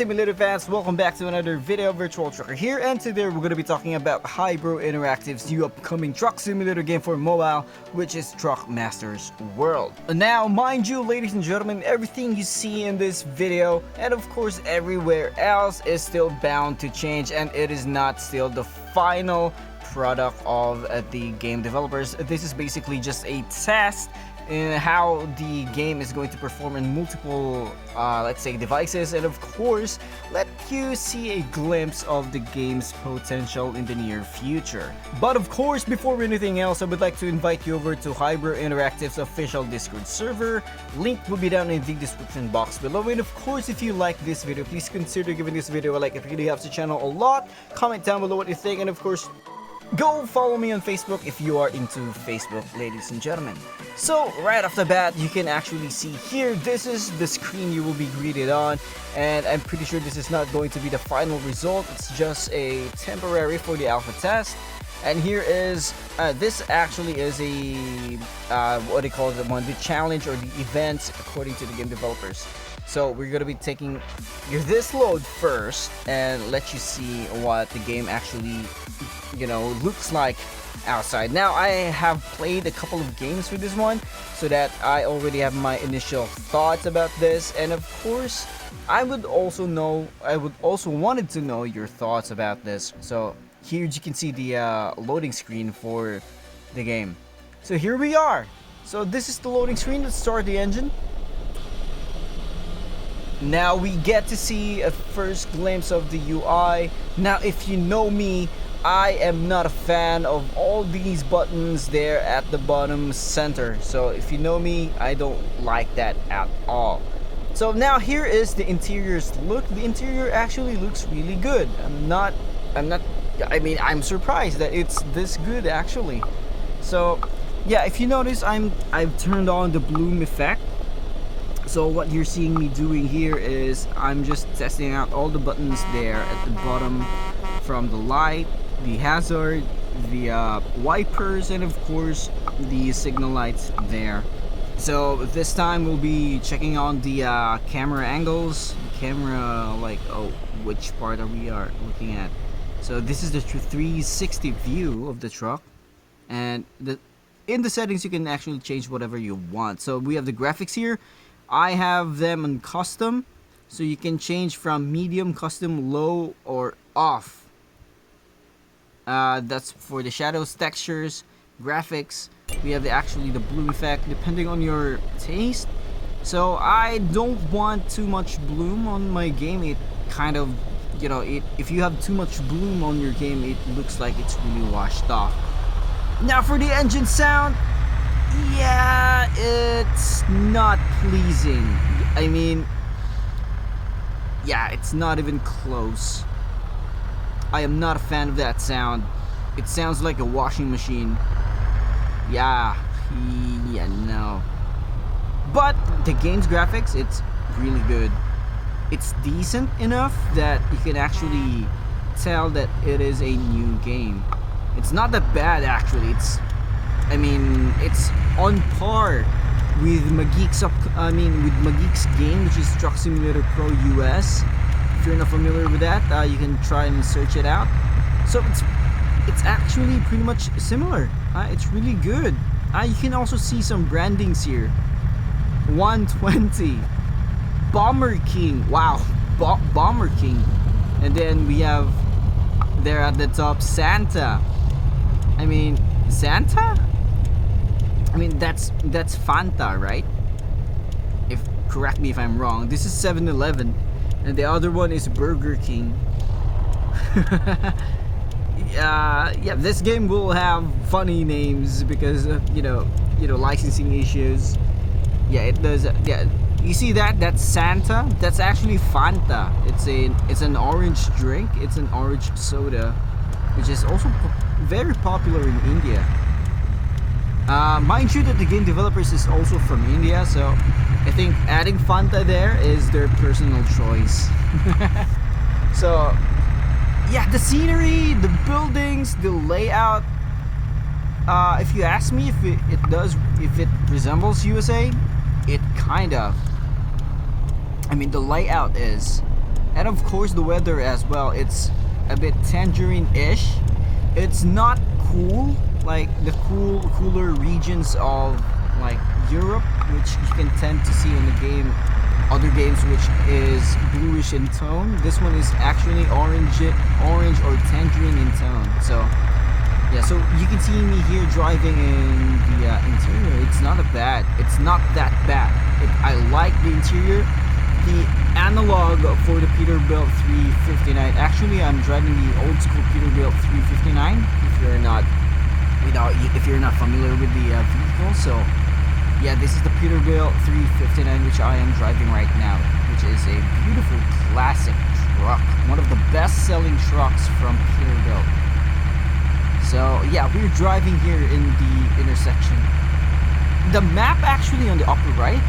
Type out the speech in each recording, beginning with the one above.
Simulator fans, welcome back to another video. Virtual Trucker here, and today we're going to be talking about Highbrow Interactive's new upcoming truck simulator game for mobile, which is Truckmaster's World. Now, mind you, ladies and gentlemen, everything you see in this video, and of course everywhere else, is still bound to change, and it is not still the final product of the game developers. This is basically just a test in how the game is going to perform in multiple let's say devices, and of course let you see a glimpse of the game's potential in the near future. But of course, before anything else, I would like to invite you over to Highbrow Interactive's official Discord server. Link will be down in the description box below, and of course if you like this video, please consider giving this video a like. It really helps the channel a lot. Comment down below what you think, and of course go follow me on Facebook if you are into Facebook, ladies and gentlemen. So right off the bat, you can actually see here, this is the screen you will be greeted on, and I'm pretty sure this is not going to be the final result. It's just a temporary for the alpha test. And here is this actually is a what do you call it, the challenge or the event according to the game developers. So we're gonna be taking this load first and let you see what the game actually, you know, looks like outside. Now I have played a couple of games with this one, so that I already have my initial thoughts about this, and of course I would also wanted to know your thoughts about this. So here you can see the loading screen for the game. So here we are. So this is the loading screen. Let's start the engine. Now we get to see a first glimpse of the UI. Now if you know me, I am not a fan of all these buttons there at the bottom center. So if you know me, I don't like that at all. So now here is the interior's look. The interior actually looks really good. I'm surprised that it's this good actually. So yeah, if you notice, I've turned on the bloom effect. So what you're seeing me doing here is I'm just testing out all the buttons there at the bottom, from the light, the hazard, the wipers, and of course the signal lights there. So this time we'll be checking on the camera angles, camera, like, which part are we looking at. So this is the 360 view of the truck, and in the settings you can actually change whatever you want. So we have the graphics here. I have them on custom, so you can change from medium, custom, low, or off. That's for the shadows, textures, graphics. We have the bloom effect depending on your taste. So I don't want too much bloom on my game. It kind of, you know, if you have too much bloom on your game, it looks like it's really washed off. Now for the engine sound, yeah, it's not pleasing. I mean, yeah, it's not even close. I am not a fan of that sound. It sounds like a washing machine. Yeah, no. But the game's graphics, it's really good. It's decent enough that you can actually tell that it is a new game. It's not that bad actually. It's on par with Magic's game, which is Truck Simulator Pro US. If you're not familiar with that, you can try and search it out. So it's actually pretty much similar. It's really good. You can also see some brandings here. 120 Bomber King. Wow, Bomber King. And then we have there at the top Santa. Santa? That's Fanta, right? Correct me if I'm wrong. This is 7-Eleven, and the other one is Burger King. Yeah, this game will have funny names because of, you know, licensing issues. Yeah, it does. Yeah, you see that? That's Santa. That's actually Fanta. It's an orange drink. It's an orange soda, which is also very popular in India. Mind you that the game developers is also from India, so I think adding Fanta there is their personal choice. So yeah, the scenery, the buildings, the layout, if you ask me if it resembles USA, it kind of. The layout is And of course the weather as well, it's a bit tangerine-ish. It's not cool like the cooler regions of like Europe, which you can tend to see in the game, other games, which is bluish in tone. This one is actually orange or tangerine in tone. So yeah, so you can see me here driving in the interior. It's not that bad. I like the interior. The analog for the Peterbilt 359. Actually, I'm driving the old school Peterbilt 359. If you're not familiar with the vehicle, so yeah, this is the Peterbilt 359 which I am driving right now, which is a beautiful classic truck, one of the best-selling trucks from Peterbilt. So yeah, we're driving here in the intersection. The map actually on the upper right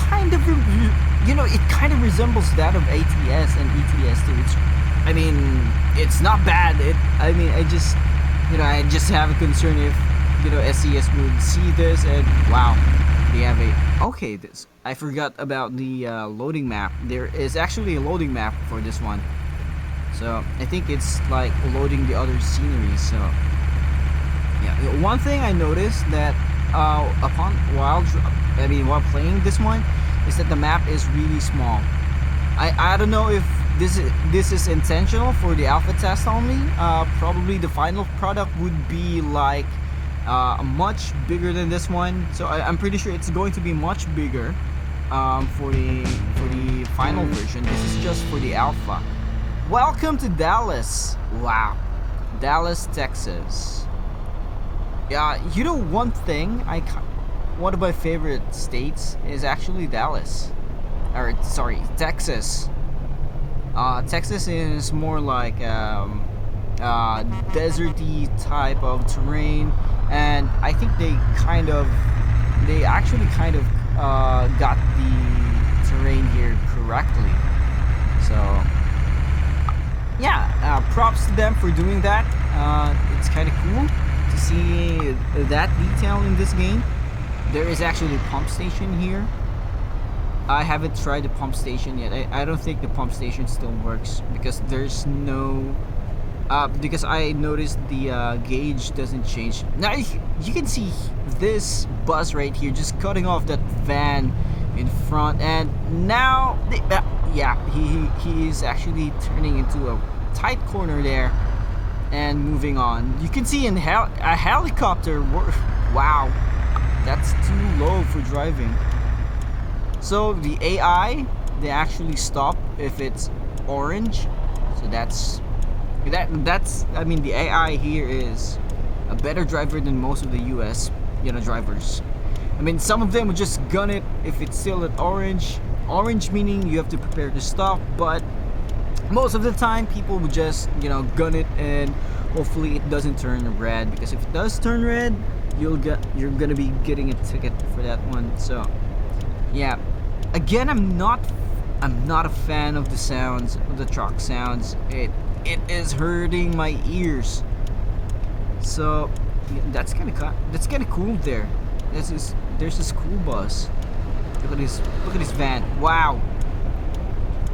kind of, it kind of resembles that of ATS and ETS too. It's not bad. I just have a concern if, SES would see this and wow, they have I forgot about the loading map. There is actually a loading map for this one. So I think it's like loading the other scenery. So yeah, one thing I noticed that while playing this one is that the map is really small. I don't know if this is intentional for the alpha test only. Probably the final product would be like much bigger than this one. So I'm pretty sure it's going to be much bigger for the final version. This is just for the alpha. Welcome to Dallas. Wow, Dallas, Texas. Yeah, one thing, one of my favorite states is actually Dallas. Or sorry, Texas. Texas is more like deserty type of terrain, and I think they actually got the terrain here correctly. So yeah, props to them for doing that. It's kind of cool to see that detail in this game. There is actually a pump station here. I haven't tried the pump station yet. I don't think the pump station still works because there's no because I noticed the gauge doesn't change. Now you can see this bus right here just cutting off that van in front, and now he is actually turning into a tight corner there and moving on. You can see a helicopter. Wow, that's too low for driving. So the AI, they actually stop if it's orange. So that's the AI here is a better driver than most of the US drivers. Some of them would just gun it if it's still at orange. Orange meaning you have to prepare to stop, but most of the time people would just gun it, and hopefully it doesn't turn red, because if it does turn red, you're gonna be getting a ticket for that one. So yeah, again, I'm not a fan of the sounds, of the truck sounds. It is hurting my ears. So that's kind of cool there. There's a school bus. Look at this van. Wow.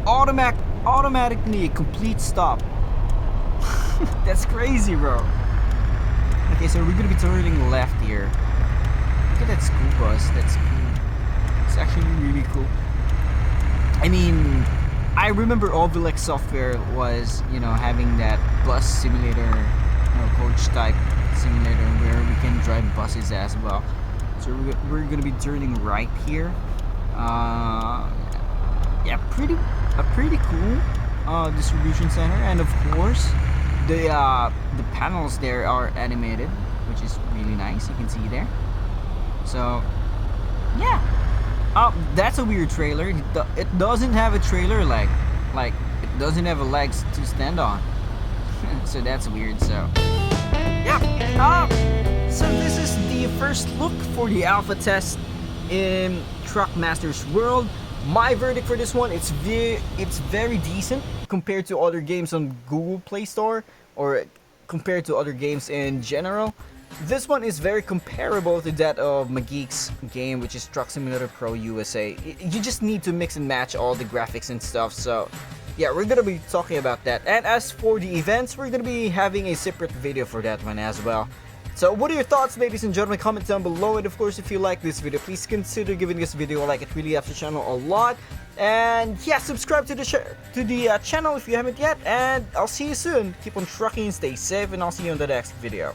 Automatically a complete stop. That's crazy, bro. Okay, so we're gonna be turning left here. Look at that school bus. That's cool. It's actually really cool. I remember Ovilex Software was, having that bus simulator, coach type simulator where we can drive buses as well. So we're gonna be turning right here. Yeah, pretty cool distribution center, and of course the panels there are animated, which is really nice. You can see there. So yeah. That's a weird trailer. It doesn't have a trailer leg. Like, it doesn't have a legs to stand on. So that's weird, so. Yeah. So this is the first look for the alpha test in Truckmaster's World. My verdict for this one, it's very decent compared to other games on Google Play Store, or compared to other games in general. This one is very comparable to that of Magic's game, which is Truck Simulator Pro USA. You just need to mix and match all the graphics and stuff, so yeah, we're gonna be talking about that. And as for the events, we're gonna be having a separate video for that one as well. So what are your thoughts, ladies and gentlemen? Comment down below, and of course, if you like this video, please consider giving this video a like. It really helps the channel a lot. And yeah, subscribe to the channel if you haven't yet. And I'll see you soon. Keep on trucking, stay safe, and I'll see you in the next video.